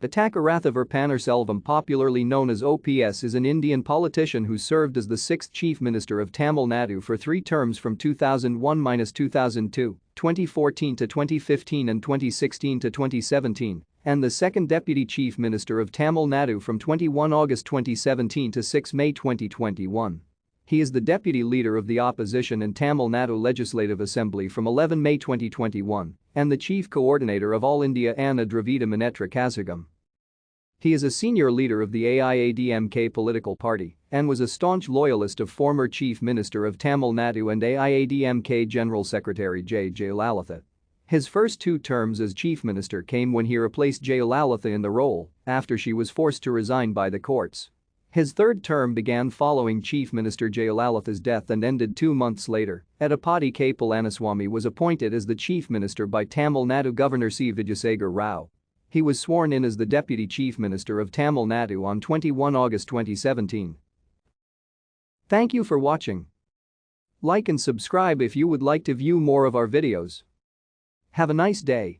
Ottakarathevar Panneerselvam, popularly known as O.P.S, is an Indian politician who served as the sixth Chief Minister of Tamil Nadu for 3 terms from 2001-2002, 2014 to 2015 and 2016 to 2017, and the second Deputy Chief Minister of Tamil Nadu from 21 August 2017 to 6 May 2021. He is the Deputy Leader of the Opposition in Tamil Nadu Legislative Assembly from 11 May 2021 and the Chief Coordinator of All India Anna Dravida Munnetra Kazhagam. He is a senior leader of the AIADMK political party and was a staunch loyalist of former Chief Minister of Tamil Nadu and AIADMK General Secretary J. Jayalalitha. His first 2 terms as Chief Minister came when he replaced Jayalalitha in the role after she was forced to resign by the courts. His third term began following Chief Minister Jayalalitha's death and ended 2 months later. Edappadi K. Palaniswamy was appointed as the Chief Minister by Tamil Nadu Governor C. Vijayasagar Rao. He was sworn in as the Deputy Chief Minister of Tamil Nadu on 21 August 2017. Thank you for watching. Like and subscribe if you would like to view more of our videos. Have a nice day.